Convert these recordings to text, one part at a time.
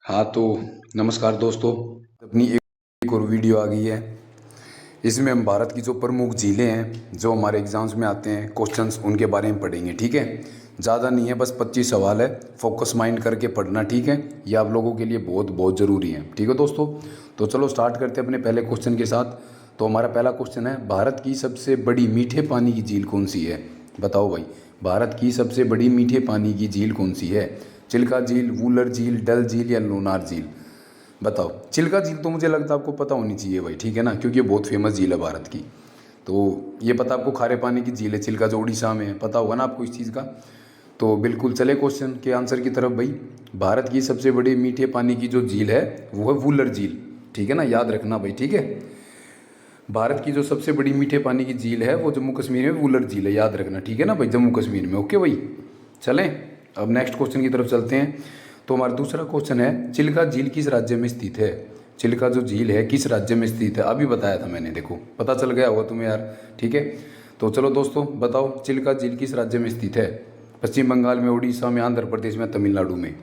हाँ तो नमस्कार दोस्तों। अपनी एक और वीडियो आ गई है। इसमें हम भारत की जो प्रमुख झीलें हैं जो हमारे एग्जाम्स में आते हैं क्वेश्चंस, उनके बारे में पढ़ेंगे। ठीक है, ज़्यादा नहीं है, बस 25 सवाल है। फोकस माइंड करके पढ़ना, ठीक है। ये आप लोगों के लिए बहुत बहुत ज़रूरी है, ठीक है दोस्तों। तो चलो स्टार्ट करते हैं अपने पहले क्वेश्चन के साथ। तो हमारा पहला क्वेश्चन है, भारत की सबसे बड़ी मीठे पानी की झील कौन सी है? बताओ भाई, भारत की सबसे बड़ी मीठे पानी की झील कौन सी है? चिल्का झील, वूलर झील, डल झील या लोनार झील? बताओ। चिल्का झील तो मुझे लगता है आपको पता होनी चाहिए भाई, ठीक है ना, क्योंकि ये बहुत फेमस झील है भारत की। तो ये पता आपको, खारे पानी की झील है चिल्का, जो उड़ीसा में है। पता होगा ना आपको इस चीज़ का। तो बिल्कुल चले क्वेश्चन के आंसर की तरफ भाई। भारत की सबसे बड़ी मीठे पानी की जो झील है वो है वूलर झील, ठीक है ना, याद रखना भाई, ठीक है। भारत की जो सबसे बड़ी मीठे पानी की झील है वो जम्मू कश्मीर में वूलर झील है, याद रखना, ठीक है ना भाई, जम्मू कश्मीर में। ओके भाई, चलें अब नेक्स्ट क्वेश्चन की तरफ चलते हैं। तो हमारा दूसरा क्वेश्चन है, चिल्का झील किस राज्य में स्थित है? चिल्का जो झील है किस राज्य में स्थित है? अभी बताया था मैंने, देखो पता चल गया होगा तुम्हें यार, ठीक है। तो चलो दोस्तों बताओ, चिल्का झील किस राज्य में स्थित है? पश्चिम बंगाल में, उड़ीसा में, आंध्र प्रदेश में, तमिलनाडु में?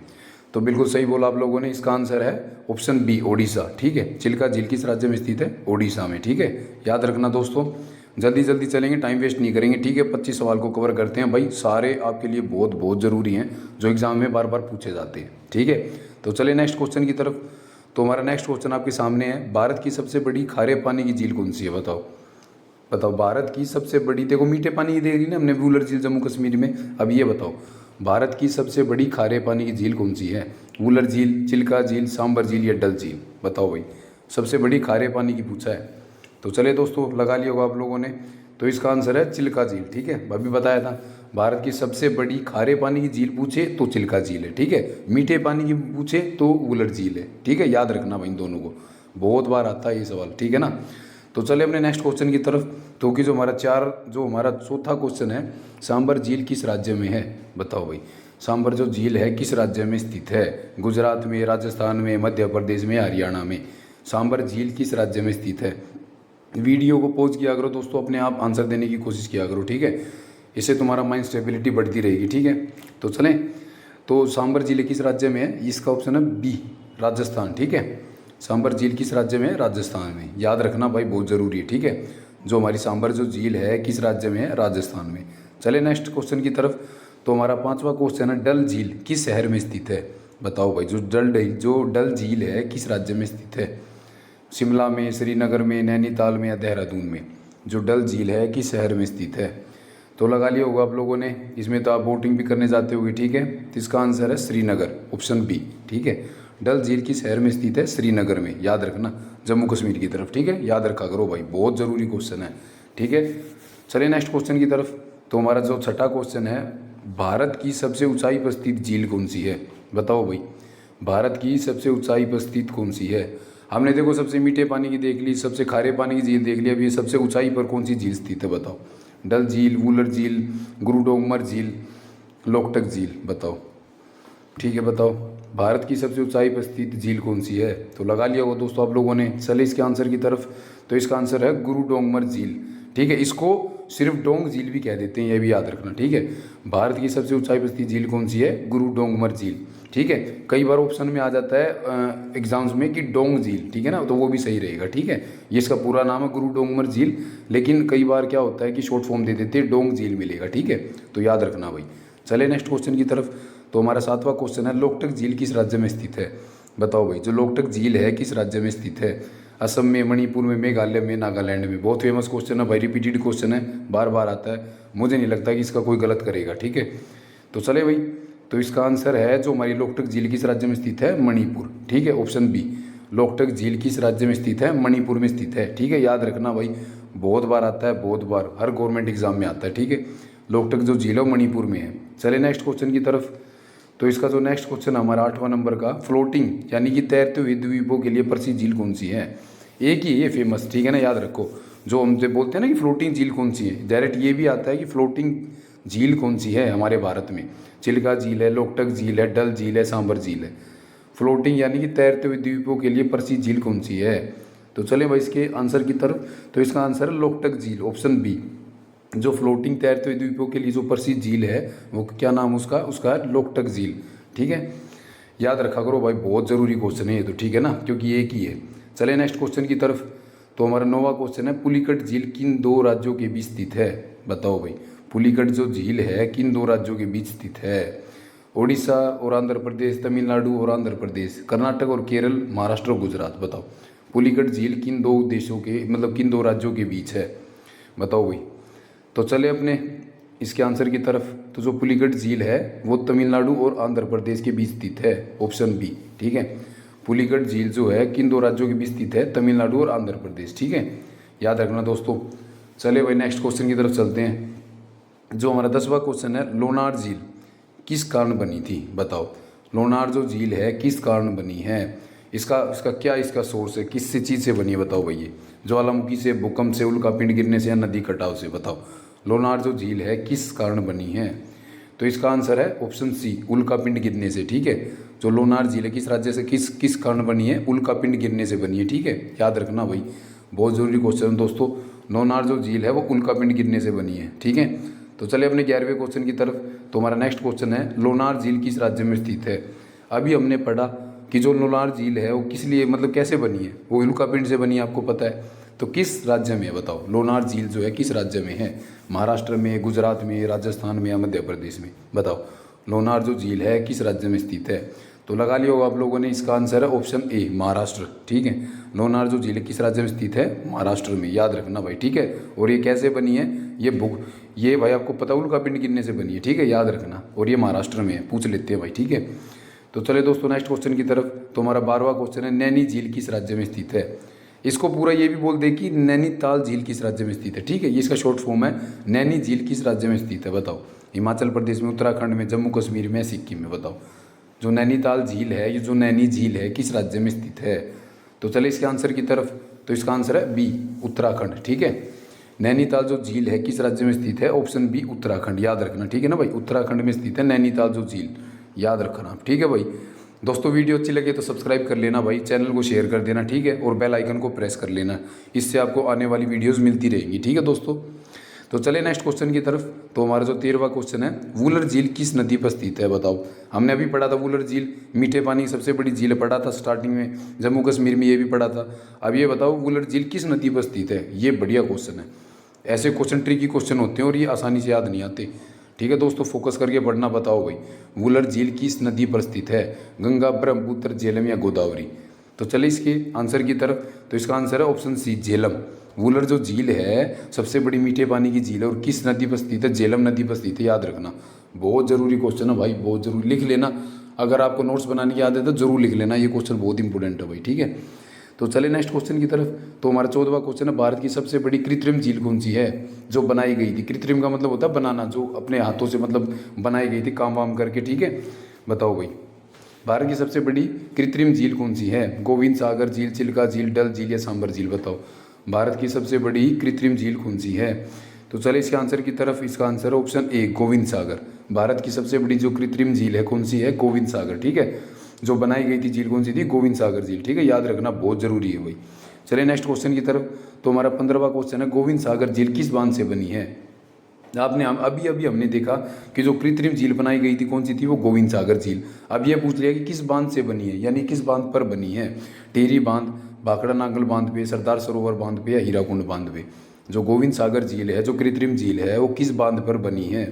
तो बिल्कुल सही बोला आप लोगों ने, इसका आंसर है ऑप्शन बी, ओडिशा, ठीक है। चिल्का झील किस राज्य में स्थित है? ओडिशा में, ठीक है। याद रखना दोस्तों, जल्दी जल्दी चलेंगे, टाइम वेस्ट नहीं करेंगे, ठीक है। 25 सवाल को कवर करते हैं भाई, सारे आपके लिए बहुत बहुत ज़रूरी हैं, जो एग्जाम में बार बार पूछे जाते हैं, ठीक है। तो चलिए नेक्स्ट क्वेश्चन की तरफ। तो हमारा नेक्स्ट क्वेश्चन आपके सामने है, भारत की सबसे बड़ी खारे पानी की झील कौन सी है? बताओ। बताओ, भारत की सबसे बड़ी, देखो मीठे पानी की दे रही ना हमने, वूलर झील जम्मू कश्मीर में। अब ये बताओ, भारत की सबसे बड़ी खारे पानी की झील कौन सी है? वूलर झील, चिल्का झील, सांबर झील या डल झील? बताओ भाई, सबसे बड़ी खारे पानी की पूछा है। तो चले दोस्तों, लगा लिया होगा आप लोगों ने। तो इसका आंसर है चिल्का झील, ठीक है। अभी बताया था, भारत की सबसे बड़ी खारे पानी की झील पूछे तो चिल्का झील है, ठीक है। मीठे पानी की पूछे तो वूलर झील है, ठीक है। याद रखना भाई इन दोनों को, बहुत बार आता है ये सवाल, ठीक है ना। तो चले अपने नेक्स्ट क्वेश्चन की तरफ। तो कि जो हमारा चौथा क्वेश्चन है, सांबर झील किस राज्य में है? बताओ भाई, सांबर जो झील है किस राज्य में स्थित है? गुजरात में, राजस्थान में, मध्य प्रदेश में, हरियाणा में? सांबर झील किस राज्य में स्थित है? वीडियो को पॉज किया करो दोस्तों, अपने आप आंसर देने की कोशिश किया करो, ठीक है। इससे तुम्हारा माइंड स्टेबिलिटी बढ़ती रहेगी, ठीक है। तो चलें, तो सांबर झील किस राज्य में है? इसका ऑप्शन है बी, राजस्थान, ठीक है। सांबर झील किस राज्य में है? राजस्थान में। याद रखना भाई, बहुत ज़रूरी है, ठीक है। जो हमारी सांबर जो झील है किस राज्य में है? राजस्थान में। चले नेक्स्ट क्वेश्चन की तरफ। तो हमारा पांचवा क्वेश्चन है, डल झील किस शहर में स्थित है? बताओ भाई, जो डल झील है किस राज्य में स्थित है? शिमला में, श्रीनगर में, नैनीताल में या देहरादून में? जो डल झील है किस शहर में स्थित है? तो लगा लिया होगा आप लोगों ने, इसमें तो आप बोटिंग भी करने जाते होगे, ठीक है। तो इसका आंसर है श्रीनगर, ऑप्शन बी, ठीक है। डल झील किस शहर में स्थित है? श्रीनगर में, याद रखना, जम्मू कश्मीर की तरफ, ठीक है। याद रखा करो भाई, बहुत ज़रूरी क्वेश्चन है, ठीक है। चलिए नेक्स्ट क्वेश्चन की तरफ। तो हमारा जो छठा क्वेश्चन है, भारत की सबसे ऊंचाई पर स्थित झील कौन सी है? बताओ भाई, भारत की सबसे ऊंचाई पर स्थित कौन सी है? हमने देखो सबसे मीठे पानी की देख ली, सबसे खारे पानी की झील देख ली, अभी सबसे ऊंचाई पर कौन सी झील स्थित है? बताओ। डल झील, वूलर झील, गुरु डोंगमर झील, लोकटक झील? बताओ, ठीक है बताओ, भारत की सबसे ऊंचाई पर स्थित झील कौन सी है? तो लगा लिया होगा दोस्तों आप लोगों ने। चले इसके आंसर की तरफ। तो इसका आंसर है गुरु डोंगमर झील, ठीक है। इसको सिर्फ डोंग झील भी कह देते हैं, ये भी याद रखना, ठीक है। भारत की सबसे ऊंचाई पर स्थित झील कौन सी है? गुरु डोंगमर झील, ठीक है। कई बार ऑप्शन में आ जाता है एग्जाम्स में कि डोंग झील, ठीक है ना, तो वो भी सही रहेगा, ठीक है। ये इसका पूरा नाम है गुरु डोंगमर झील, लेकिन कई बार क्या होता है कि शॉर्ट फॉर्म दे देते हैं, डोंग झील मिलेगा, ठीक है। तो याद रखना भाई। चले नेक्स्ट क्वेश्चन की तरफ। तो हमारा सातवां क्वेश्चन है, लोकटक झील किस राज्य में स्थित है? बताओ भाई, जो लोकटक झील है किस राज्य में स्थित है? असम में, मणिपुर में, मेघालय में, नागालैंड में? बहुत फेमस क्वेश्चन है भाई, रिपीटेड क्वेश्चन है, बार बार आता है। मुझे नहीं लगता कि इसका कोई गलत करेगा, ठीक है। तो चले भाई, तो इसका आंसर है, जो हमारी लोकटक झील किस राज्य में स्थित है? मणिपुर, ठीक है, ऑप्शन बी। लोकटक झील किस राज्य में स्थित है? मणिपुर में स्थित है, ठीक है। याद रखना भाई, बहुत बार आता है, बहुत बार, हर गवर्नमेंट एग्जाम में आता है, ठीक है। लोकटक जो झील है वो मणिपुर में है। चले नेक्स्ट क्वेश्चन की तरफ। तो इसका जो नेक्स्ट क्वेश्चन है हमारा 8वां नंबर का, फ्लोटिंग यानी कि तैरते हुए द्वीपों के लिए प्रसिद्ध झील कौन सी है? एक ही ये फेमस, ठीक है ना, याद रखो। जो हम जो बोलते हैं ना कि फ्लोटिंग झील कौन सी है, डायरेक्ट ये भी आता है कि फ्लोटिंग झील कौन सी है हमारे भारत में? चिल्का झील है, लोकटक झील है, डल झील है, सांबर झील है? फ्लोटिंग यानी कि तैरते हुए द्वीपों के लिए प्रसिद्ध झील कौन सी है? तो चले भाई इसके आंसर की तरफ। तो इसका आंसर है लोकटक झील, ऑप्शन बी। जो फ्लोटिंग तैरते हुए द्वीपों के लिए जो प्रसिद्ध झील है, वो क्या नाम उसका है लोकटक झील, ठीक है। याद रखा करो भाई, बहुत ज़रूरी क्वेश्चन है ये तो, ठीक है ना, क्योंकि एक ही है। चले नेक्स्ट क्वेश्चन की तरफ। तो हमारा 9वां क्वेश्चन है, पुलिकट झील किन दो राज्यों के बीच स्थित है? बताओ भाई, पुलिकट जो झील है किन दो राज्यों के बीच स्थित है? उड़ीसा और आंध्र प्रदेश, तमिलनाडु और आंध्र प्रदेश, कर्नाटक और केरल, महाराष्ट्र और गुजरात। बताओ पुलिकट झील किन दो देशों के मतलब किन दो राज्यों के बीच है? बताओ भाई। तो चले अपने इसके आंसर की तरफ। तो जो पुलिकट झील है वो तमिलनाडु और आंध्र प्रदेश के बीच स्थित है, ऑप्शन बी, ठीक है। पुलिकट झील जो है किन दो राज्यों के बीच स्थित है? तमिलनाडु और आंध्र प्रदेश, ठीक है, याद रखना दोस्तों। चले भाई नेक्स्ट क्वेश्चन की तरफ चलते हैं। जो हमारा 10वां क्वेश्चन है, लोनार झील किस कारण बनी थी? बताओ लोनार जो झील है किस कारण बनी है? इसका क्या इसका सोर्स है, किस से चीज़ से बनी है? बताओ भाई, ये ज्वालामुखी से, भूकंप से, उल्कापिंड गिरने से या नदी कटाव से? बताओ लोनार जो झील है किस कारण बनी है? तो इसका आंसर है ऑप्शन सी, उल्कापिंड गिरने से, ठीक है। जो लोनार झील है किस राज्य से किस कारण बनी है? उल्कापिंड गिरने से बनी है, ठीक है, याद रखना भाई, बहुत ज़रूरी क्वेश्चन दोस्तों। लोनार जो झील है वो उल्कापिंड गिरने से बनी है, ठीक है। तो चले अपने 11वें क्वेश्चन की तरफ। तो हमारा नेक्स्ट क्वेश्चन है, लोनार झील किस राज्य में स्थित है? अभी हमने पढ़ा कि जो लोनार झील है वो किस लिए मतलब कैसे बनी है? वो उल्कापिंड से बनी है, आपको पता है। तो किस राज्य में है? बताओ लोनार झील जो है किस राज्य में है? महाराष्ट्र में, गुजरात में, राजस्थान में या मध्य प्रदेश में? बताओ लोनार जो झील है किस राज्य में स्थित है? तो लगा लिया होगा आप लोगों ने, इसका आंसर है ऑप्शन ए, महाराष्ट्र, ठीक है। लोनार जो झील किस राज्य में स्थित है? महाराष्ट्र में, याद रखना भाई, ठीक है। और ये कैसे बनी है? ये भाई आपको पता है उल्कापिंड गिरने से बनी है, ठीक है, याद रखना। और ये महाराष्ट्र में है, पूछ लेते हैं भाई, ठीक है। तो चले दोस्तों नेक्स्ट क्वेश्चन की तरफ। तो हमारा 12वां क्वेश्चन है, नैनी झील किस राज्य में स्थित है? इसको पूरा ये भी बोल दे कि नैनीताल झील किस राज्य में स्थित है, ठीक है, ये इसका शॉर्ट फॉर्म है। नैनी झील किस राज्य में स्थित है? बताओ हिमाचल प्रदेश में, उत्तराखंड में, जम्मू कश्मीर में, सिक्किम में? बताओ जो नैनीताल झील है, ये जो नैनी झील है किस राज्य में स्थित है? तो चले इसके आंसर की तरफ। तो इसका आंसर है बी, उत्तराखंड, ठीक है। नैनीताल जो झील है किस राज्य में स्थित है? ऑप्शन बी, उत्तराखंड, याद रखना, ठीक है ना भाई, उत्तराखंड में स्थित है नैनीताल जो झील, याद रखना, ठीक है भाई। दोस्तों वीडियो अच्छी लगे तो सब्सक्राइब कर लेना भाई, चैनल को शेयर कर देना, ठीक है, और बेल आइकन को प्रेस कर लेना, इससे आपको आने वाली वीडियोस मिलती रहेंगी, ठीक है दोस्तों। तो चले नेक्स्ट क्वेश्चन की तरफ। तो हमारा जो 13वां क्वेश्चन है, वुलर झील किस नदी पर स्थित है? बताओ हमने अभी पढ़ा था वुलर झील मीठे पानी की सबसे बड़ी झील पढ़ा था स्टार्टिंग में, जम्मू कश्मीर में ये भी पढ़ा था। अब ये बताओ वुलर झील किस नदी पर स्थित है? ये बढ़िया क्वेश्चन है, ऐसे क्वेश्चन ट्रिकी क्वेश्चन होते हैं और ये आसानी से याद नहीं आते, ठीक है दोस्तों, फोकस करके पढ़ना। बताओ भाई वुलर झील किस नदी पर स्थित है? गंगा, ब्रह्मपुत्र, झेलम या गोदावरी? तो चले इसके आंसर की तरफ। तो इसका आंसर है ऑप्शन सी, झेलम। वुलर जो झील है सबसे बड़ी मीठे पानी की झील है और किस नदी पर स्थित है? झेलम नदी पर स्थित है, याद रखना, बहुत जरूरी क्वेश्चन है भाई, बहुत जरूरी, लिख लेना। अगर आपको नोट्स बनाने की आदत है तो जरूर लिख लेना, ये क्वेश्चन बहुत इंपॉर्टेंट है भाई, ठीक है। तो चले नेक्स्ट क्वेश्चन की तरफ। तो हमारा 14वां क्वेश्चन है, भारत की सबसे बड़ी कृत्रिम झील कौन सी है जो बनाई गई थी? कृत्रिम का मतलब होता है बनाना, जो अपने हाथों से मतलब बनाई गई थी काम वाम करके, ठीक है। बताओ भाई भारत की सबसे बड़ी कृत्रिम झील कौन सी है? गोविंद सागर झील, चिल्का झील, डल झील या सांबर झील? बताओ भारत की सबसे बड़ी कृत्रिम झील कौन सी है? तो चले इसके आंसर की तरफ। इसका आंसर है ऑप्शन ए, गोविंद सागर। भारत की सबसे बड़ी जो कृत्रिम झील है कौन सी है? गोविंद सागर, ठीक है। जो बनाई गई थी झील कौन सी थी? गोविंद सागर झील, ठीक है, याद रखना, बहुत जरूरी है भाई। चलिए नेक्स्ट क्वेश्चन की तरफ। तो हमारा 15वां क्वेश्चन है, गोविंद सागर झील किस बांध से बनी है? आपने अभी हमने देखा कि जो कृत्रिम झील बनाई गई थी कौन सी थी? वो गोविंद सागर झील। अब ये पूछ लिया कि किस बांध से बनी है, यानी किस बांध पर बनी है? टेहरी बांध, भाखड़ा नांगल बांध पे, सरदार सरोवर बांध पे या हीराकुंड बांध पे? जो गोविंद सागर झील है, जो कृत्रिम झील है, वो किस बांध पर बनी है?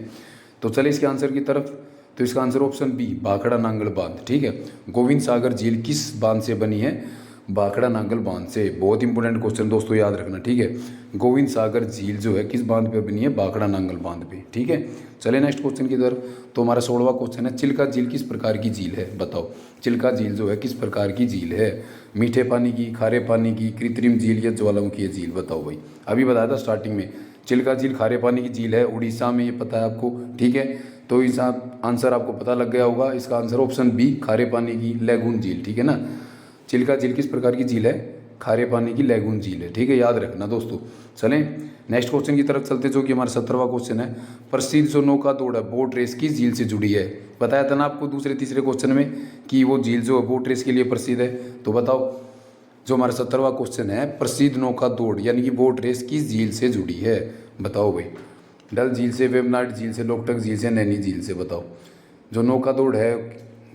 तो चले इसके आंसर की तरफ। तो इसका answer option B, Bhakra Nangal बांध, ठीक है। गोविंद सागर झील किस बांध से बनी है? भाखड़ा नांगल बांध से। बहुत इंपॉर्टेंट क्वेश्चन दोस्तों, याद रखना, ठीक है। गोविंद सागर झील जो है किस बांध पे बनी है? भाखड़ा नांगल बांध पे, ठीक है। चले नेक्स्ट क्वेश्चन की तरफ। तो हमारा 16वां क्वेश्चन है, चिल्का झील किस प्रकार की झील है? बताओ चिल्का झील जो है किस प्रकार की झील है? मीठे पानी की, खारे पानी की, कृत्रिम झील या ज्वालामुखी झील? बताओ भाई, अभी बताया था स्टार्टिंग में, चिल्का झील खारे पानी की झील है, उड़ीसा में, ये पता है आपको, ठीक है। तो इस आंसर आपको पता लग गया होगा। इसका आंसर ऑप्शन बी, खारे पानी की लैगून झील, ठीक है ना। चिल्का झील किस प्रकार की झील है? खारे पानी की लैगून झील है, ठीक है, याद रखना दोस्तों। चलें नेक्स्ट क्वेश्चन की तरफ चलते, जो कि हमारा 17वां क्वेश्चन है, प्रसिद्ध जो नौका दौड़ है बोट रेस किस झील से जुड़ी है? बताया था ना आपको दूसरे तीसरे क्वेश्चन में कि वो झील जो है बोट रेस के लिए प्रसिद्ध है। तो बताओ जो हमारा 17वां क्वेश्चन है, प्रसिद्ध नौका दौड़ यानी कि बोट रेस किस झील से जुड़ी है? बताओ भाई, डल झील से, वेबनाड झील से, लोकटक झील से, नैनी झील से? बताओ जो नौका दौड़ है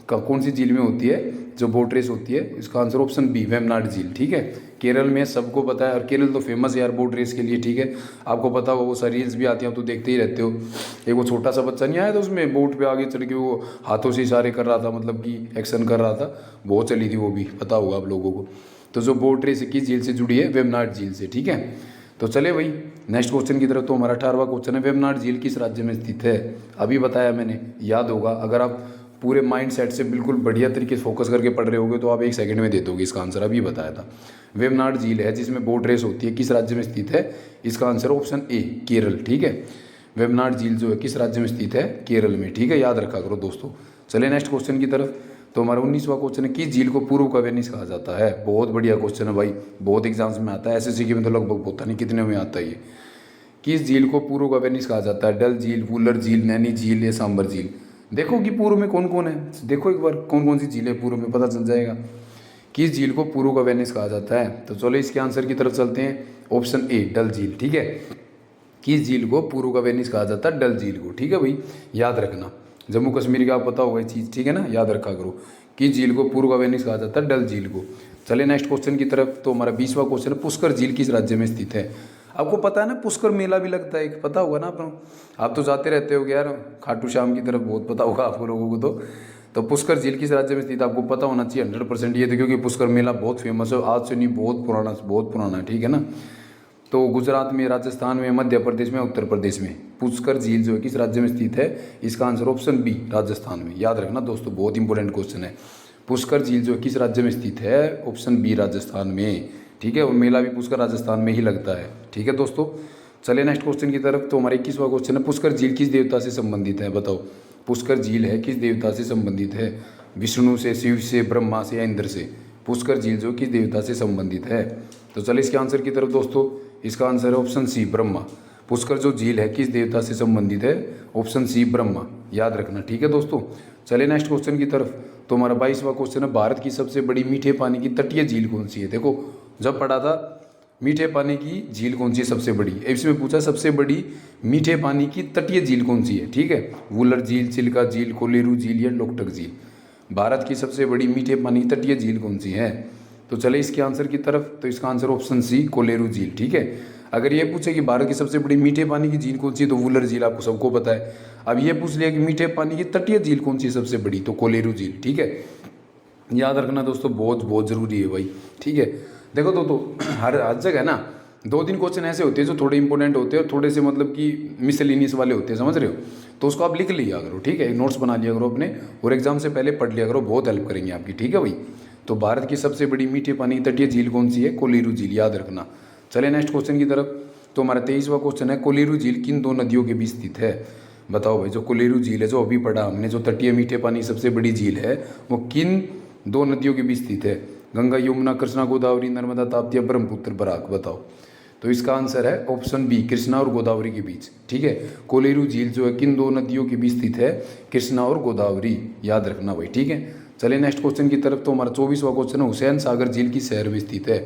कौन सी झील में होती है जो बोट रेस होती है? इसका आंसर ऑप्शन बी वेम्बनाड झील, ठीक है। केरल में सबको पता है, और केरल तो फेमस है यार बोट रेस के लिए, ठीक है। आपको पता हो वो सारी रील्स भी आती हैं तो देखते ही रहते हो। एक वो छोटा सा बच्चा नहीं आया था उसमें बोट पे आगे चढ़ के वो हाथों से इशारे कर रहा था, मतलब कि एक्शन कर रहा था, बहुत चली थी वो भी, पता होगा आप लोगों को। तो जो बोट रेस किस झील से जुड़ी है? वेम्बनाड झील से, ठीक है। तो चले भाई नेक्स्ट क्वेश्चन की तरफ। तो हमारा 18वां क्वेश्चन है, वेम्बनाड झील किस राज्य में स्थित है? अभी बताया मैंने, याद होगा। अगर आप पूरे माइंड सेट से बिल्कुल बढ़िया तरीके से फोकस करके पढ़ रहे होगे तो आप 1 सेकंड में दे दोगे इसका आंसर। अभी बताया था। वेम्बनाड झील है जिसमें बोट रेस होती है, किस राज्य में स्थित है? इसका आंसर ऑप्शन ए केरल, ठीक है। वेम्बनाड झील जो है किस राज्य में स्थित है? केरल में, ठीक है। याद रखा करो दोस्तों। चलिए नेक्स्ट क्वेश्चन की तरफ। तो हमारा 19वां क्वेश्चन है, किस झील को पूर्व का वेनिस कहा जाता है? बहुत बढ़िया क्वेश्चन है भाई, बहुत एग्जाम्स में आता है। एसएससी के में तो लगभग पता नहीं कितने में आता है ये। किस झील को पूर्व का वेनिस कहा जाता है? डल झील, वुलर झील, नैनी झील या सांबर झील? देखो कि पूर्व में कौन कौन है, देखो एक बार कौन कौन सी झील है पूर्व में, पता चल जाएगा। किस झील को पूर्व का वेनिस कहा जाता है? तो चलो इसके आंसर की तरफ चलते हैं। ऑप्शन ए डल झील, ठीक है। किस झील को पूर्व का वेनिस कहा जाता है? डल झील को, ठीक है भाई, याद रखना। जम्मू कश्मीर का पता होगा ये चीज़, ठीक है ना, याद रखा करो। किस झील को पूर्व का वेनिस कहा जाता है? डल झील को। चलिए नेक्स्ट क्वेश्चन की तरफ। तो हमारा 20वां क्वेश्चन है, पुष्कर झील किस राज्य में स्थित है? आपको पता है ना, पुष्कर मेला भी लगता है, पता होगा ना आपको, आप तो जाते रहते हो यार खाटू श्याम की तरफ, बहुत पता होगा आपको लोगों को। तो पुष्कर झील किस राज्य में स्थित, आपको पता होना चाहिए 100% ये तो, क्योंकि पुष्कर मेला बहुत फेमस है, आज से नहीं बहुत पुराना है, ठीक है ना। तो गुजरात में, राजस्थान में, मध्य प्रदेश में, उत्तर प्रदेश में पुष्कर झील जो है किस राज्य में स्थित है? इसका आंसर ऑप्शन बी राजस्थान में। याद रखना दोस्तों, बहुत इंपॉर्टेंट क्वेश्चन है। पुष्कर झील जो है किस राज्य में स्थित है? ऑप्शन बी राजस्थान में, ठीक है। और मेला भी पुष्कर राजस्थान में ही लगता है, ठीक है दोस्तों। चलिए नेक्स्ट क्वेश्चन की तरफ। तो हमारा 21वां क्वेश्चन है, पुष्कर झील किस देवता से संबंधित है? बताओ, पुष्कर झील है किस देवता से संबंधित है? विष्णु से, शिव से, ब्रह्मा से या इंद्र से? पुष्कर झील जो किस देवता से संबंधित है? तो चलिए इसके आंसर की तरफ दोस्तों। इसका आंसर है ऑप्शन सी ब्रह्मा। पुष्कर जो झील है किस देवता से संबंधित है? ऑप्शन सी ब्रह्मा, याद रखना, ठीक है दोस्तों। चलिए नेक्स्ट क्वेश्चन की तरफ। तो हमारा 22वां क्वेश्चन है, भारत की सबसे बड़ी मीठे पानी की तटीय झील कौन सी है? देखो जब पढ़ा था मीठे पानी की झील कौन सी है सबसे बड़ी, इसमें पूछा सबसे बड़ी मीठे पानी की तटीय झील कौन सी है, ठीक है। वुलर झील, चिल्का झील, कोलेरू झील या लोकटक झील? भारत की सबसे बड़ी मीठे पानी की तटीय झील कौन सी है? तो चले इसके आंसर की तरफ। तो इसका आंसर ऑप्शन सी कोलेरू झील, ठीक है। अगर ये पूछे कि भारत की सबसे बड़ी मीठे पानी की झील कौन सी है तो वुलर झील आपको सबको पता है। अब ये पूछ लिया कि मीठे पानी की तटीय झील कौन सी है सबसे बड़ी, तो कोलेरू झील, ठीक है। याद रखना दोस्तों, बहुत बहुत ज़रूरी है भाई, ठीक है। देखो तो हर जगह ना 2-3 क्वेश्चन ऐसे होते हैं जो थोड़े इंपॉर्टेंट होते हैं और थोड़े से मतलब कि मिसलिनियस वाले होते हैं, समझ रहे हो। तो उसको आप लिख लिया करो, ठीक है, नोट्स बना लिया करो अपने, और एग्जाम से पहले पढ़ लिया करो, बहुत हेल्प करेंगे आपकी, ठीक है भाई। तो भारत की सबसे बड़ी मीठे पानी की तटीय झील कौन सी है? कोलेरू झील, याद रखना। चले नेक्स्ट क्वेश्चन की तरफ। तो हमारा 23वां क्वेश्चन है, कोलेरू झील किन 2 नदियों के बीच स्थित है? बताओ भाई, जो कोलेरू झील है जो अभी पढ़ा हमने, जो तटीय मीठे पानी की सबसे बड़ी झील है, वो किन 2 नदियों के बीच स्थित है? गंगा, यमुना, कृष्णा, गोदावरी, नर्मदा, ताप्ती या ब्रह्मपुत्र, बराक? बताओ। तो इसका आंसर है ऑप्शन बी कृष्णा और गोदावरी के बीच, ठीक है। कोलेरू झील जो है किन 2 नदियों के बीच स्थित है? कृष्णा और गोदावरी, याद रखना भाई, ठीक है। चलिए नेक्स्ट क्वेश्चन की तरफ। तो हमारा 24वां क्वेश्चन है, हुसैन सागर झील किस शहर में स्थित है?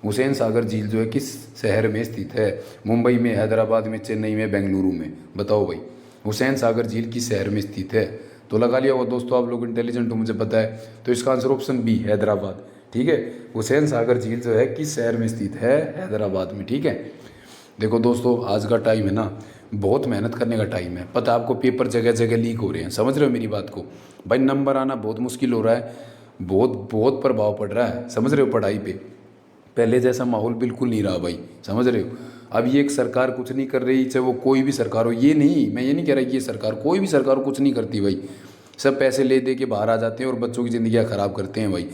हुसैन सागर झील जो है किस शहर में स्थित है? मुंबई में, हैदराबाद में, चेन्नई में, बेंगलुरु में? बताओ भाई, हुसैन सागर झील किस शहर में स्थित है? तो लगा लिया होगा दोस्तों, आप लोग इंटेलिजेंट हो, मुझे पता है। तो इसका आंसर ऑप्शन बी हैदराबाद, ठीक है। हुसैन सागर झील जो है किस शहर में स्थित है? हैदराबाद में, ठीक है। देखो दोस्तों, आज का टाइम है ना, बहुत मेहनत करने का टाइम है। पता है आपको, पेपर जगह जगह लीक हो रहे हैं, समझ रहे हो मेरी बात को भाई। नंबर आना बहुत मुश्किल हो रहा है, बहुत बहुत प्रभाव पड़ रहा है, समझ रहे हो पढ़ाई पे। पहले जैसा माहौल बिल्कुल नहीं रहा भाई, समझ रहे हो। अब ये एक सरकार कुछ नहीं कर रही, चाहे वो कोई भी सरकार हो, ये नहीं, मैं ये नहीं कह रहा कि ये सरकार, कोई भी सरकार कुछ नहीं करती भाई। सब पैसे ले दे के बाहर आ जाते हैं और बच्चों की ज़िंदगियाँ ख़राब करते हैं भाई।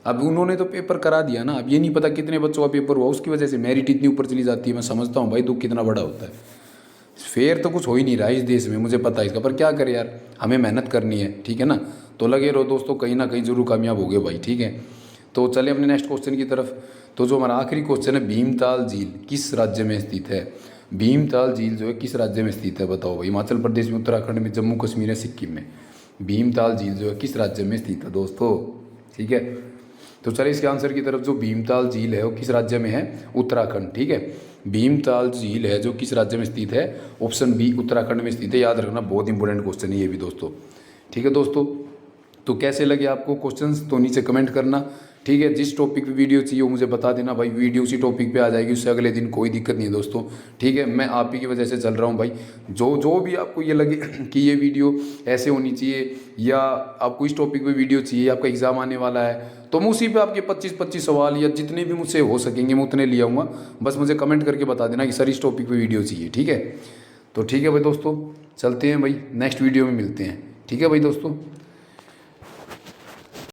अब उन्होंने तो पेपर करा दिया ना, अब ये नहीं पता कितने बच्चों का पेपर हुआ, उसकी वजह से मेरिट इतनी ऊपर चली जाती है। मैं समझता हूँ भाई दुख कितना बड़ा होता है। फेयर तो कुछ हो ही नहीं रहा है इस देश में, मुझे पता है इसका, पर क्या करें यार, हमें मेहनत करनी है, ठीक है ना। तो लगे रहो दोस्तों, कहीं ना कहीं जरूर कामयाब हो गए भाई, ठीक है। तो चले अपने नेक्स्ट क्वेश्चन की तरफ। तो जो हमारा आखिरी क्वेश्चन है, भीमताल झील किस राज्य में स्थित है? भीमताल झील जो है किस राज्य में स्थित है? बताओ भाई। हिमाचल प्रदेश में, उत्तराखंड में, जम्मू कश्मीर या सिक्किम में? भीमताल झील जो है किस राज्य में स्थित है दोस्तों, ठीक है। तो चलिए इसके आंसर की तरफ। जो भीमताल झील है वो किस राज्य में है? उत्तराखंड, ठीक है। भीमताल झील है जो किस राज्य में स्थित है? ऑप्शन बी उत्तराखंड में स्थित है, याद रखना, बहुत इंपॉर्टेंट क्वेश्चन है ये भी दोस्तों, ठीक है दोस्तों। तो कैसे लगे आपको क्वेश्चंस तो नीचे कमेंट करना, ठीक है। जिस टॉपिक पे वीडियो चाहिए वो मुझे बता देना भाई, वीडियो उसी टॉपिक पे आ जाएगी, उससे अगले दिन कोई दिक्कत नहीं है दोस्तों, ठीक है। मैं आप ही की वजह से चल रहा हूँ भाई। जो भी आपको ये लगे कि ये वीडियो ऐसे होनी चाहिए या आपको इस टॉपिक पे वीडियो चाहिए, आपका एग्ज़ाम आने वाला है, तो मैं उसी पे आपके 25-25 सवाल या जितने भी मुझसे हो सकेंगे मैं उतने ले आऊँगा। बस मुझे कमेंट करके बता देना कि सर इस टॉपिक पे वीडियो चाहिए, ठीक है। तो ठीक है भाई दोस्तों, चलते हैं भाई, नेक्स्ट वीडियो में मिलते हैं, ठीक है भाई दोस्तों।